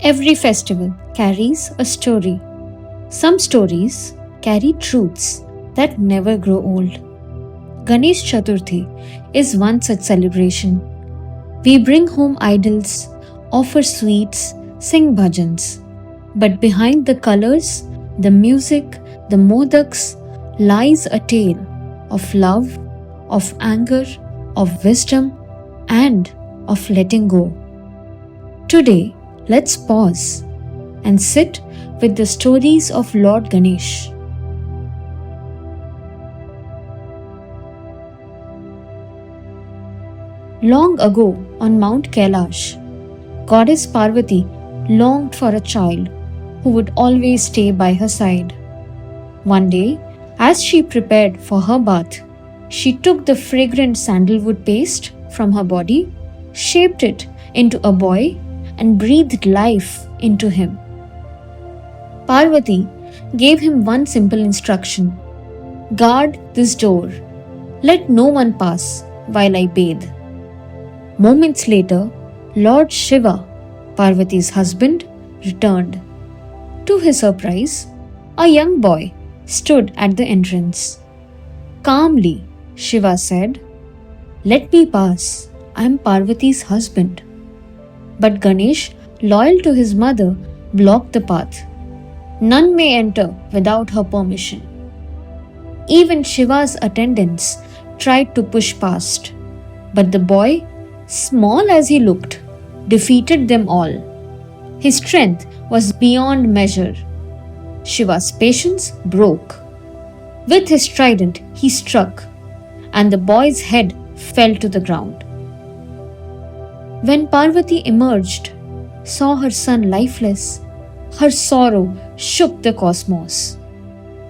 Every festival carries a story. Some stories carry truths that never grow old. Ganesh Chaturthi is one such celebration. We bring home idols, offer sweets, sing bhajans. But behind the colors, the music, the modaks lies a tale of love, of anger, of wisdom, and of letting go. Today, let's pause and sit with the stories of Lord Ganesh. Long ago on Mount Kailash, Goddess Parvati longed for a child who would always stay by her side. One day, as she prepared for her bath, she took the fragrant sandalwood paste from her body, shaped it into a boy, and breathed life into him. Parvati gave him one simple instruction: guard this door. Let no one pass while I bathe. Moments later, Lord Shiva, Parvati's husband, returned. To his surprise, a young boy stood at the entrance. Calmly, Shiva said, "Let me pass. I am Parvati's husband." But Ganesh, loyal to his mother, blocked the path. None may enter without her permission. Even Shiva's attendants tried to push past, but the boy, small as he looked, defeated them all. His strength was beyond measure. Shiva's patience broke. With his trident, he struck, and the boy's head fell to the ground. When Parvati emerged, saw her son lifeless, her sorrow shook the cosmos.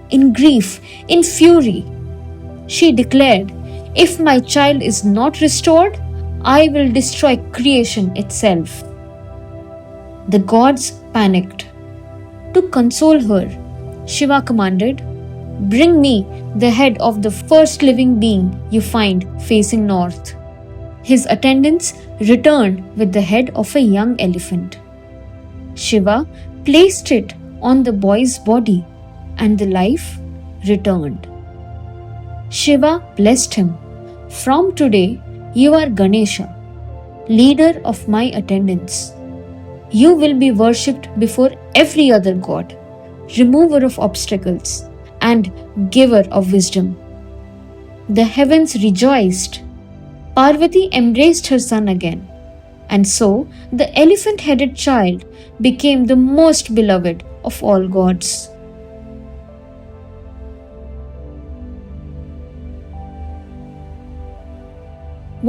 In grief, in fury, she declared, "If my child is not restored, I will destroy creation itself." The gods panicked. To console her, Shiva commanded, "Bring me the head of the first living being you find facing north." His attendants returned with the head of a young elephant. Shiva placed it on the boy's body, and the life returned. Shiva blessed him. "From today, you are Ganesha, leader of my attendants. You will be worshipped before every other god, remover of obstacles, and giver of wisdom." The heavens rejoiced. Parvati embraced her son again, and so the elephant headed child became the most beloved of all gods.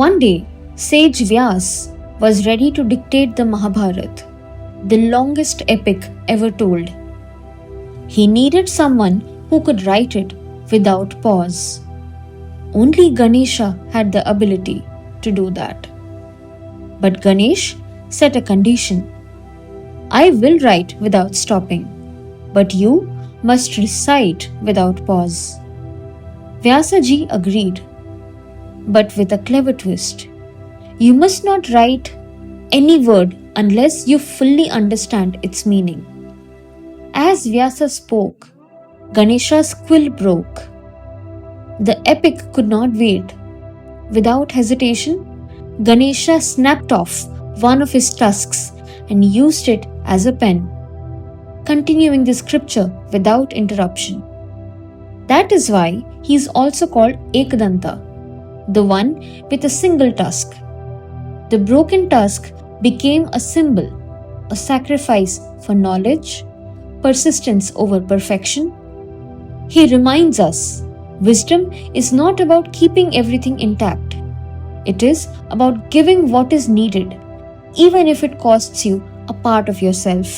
One day, sage Vyas was ready to dictate the Mahabharata, the longest epic ever told. He needed someone who could write it without pause. Only Ganesha had the ability to do that. But Ganesh set a condition: "I will write without stopping, but you must recite without pause." Vyasaji agreed, but with a clever twist. "You must not write any word unless you fully understand its meaning." As Vyasa spoke, Ganesha's quill broke. The epic could not wait. Without hesitation, Ganesha snapped off one of his tusks and used it as a pen, continuing the scripture without interruption. That is why he is also called Ekadanta, the one with a single tusk. The broken tusk became a symbol, a sacrifice for knowledge, persistence over perfection. He reminds us, wisdom is not about keeping everything intact. It is about giving what is needed, even if it costs you a part of yourself.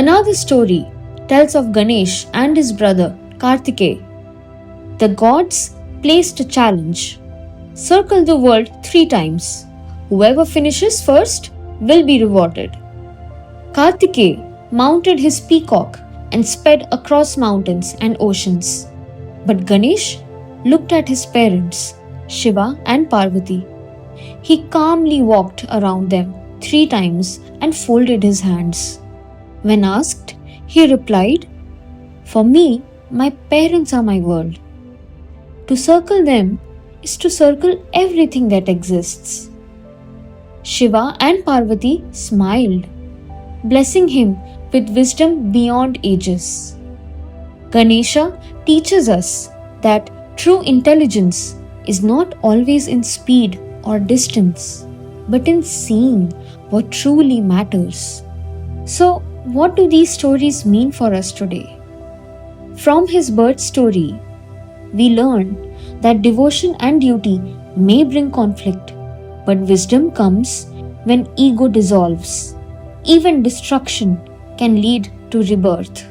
Another story tells of Ganesh and his brother Kartikeya. The gods placed a challenge: circle the world 3 times. Whoever finishes first will be rewarded. Kartikeya mounted his peacock and sped across mountains and oceans. But Ganesh looked at his parents, Shiva and Parvati. He calmly walked around them 3 times and folded his hands. When asked, he replied, "For me, my parents are my world. To circle them is to circle everything that exists." Shiva and Parvati smiled, blessing him with wisdom beyond ages. Ganesha teaches us that true intelligence is not always in speed or distance, but in seeing what truly matters. So, what do these stories mean for us today? From his birth story, we learn that devotion and duty may bring conflict, but wisdom comes when ego dissolves. Even destruction can lead to rebirth.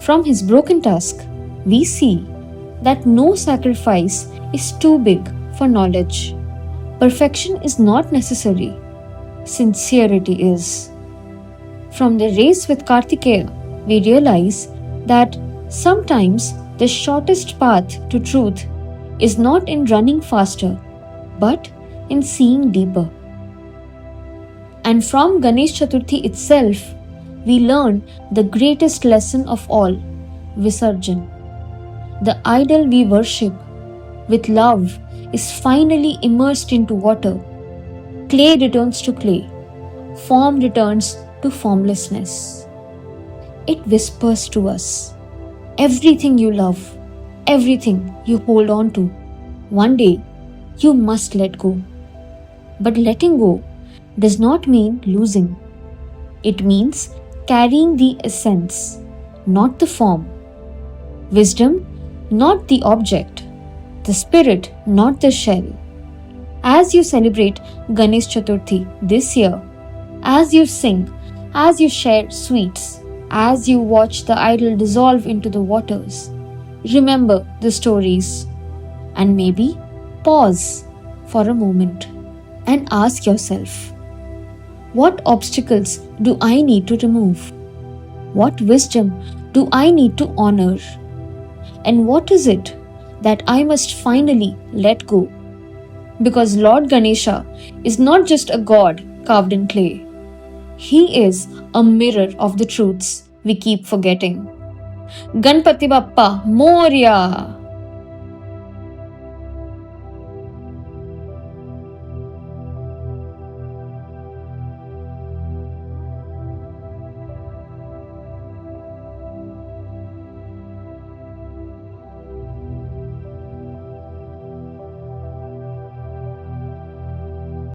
From his broken tusk, we see that no sacrifice is too big for knowledge. Perfection is not necessary, sincerity is. From the race with Kartikeya, we realize that sometimes the shortest path to truth is not in running faster, but in seeing deeper. And from Ganesh Chaturthi itself, we learn the greatest lesson of all, Visarjan. The idol we worship with love is finally immersed into water. Clay returns to clay, form returns to formlessness. It whispers to us, everything you love, everything you hold on to, one day you must let go. But letting go does not mean losing. It means carrying the essence, not the form. Wisdom, not the object. The spirit, not the shell. As you celebrate Ganesh Chaturthi this year, as you sing, as you share sweets, as you watch the idol dissolve into the waters, remember the stories and maybe pause for a moment and ask yourself, what obstacles do I need to remove? What wisdom do I need to honor? And what is it that I must finally let go? Because Lord Ganesha is not just a god carved in clay. He is a mirror of the truths we keep forgetting. Ganpati Bappa Moria!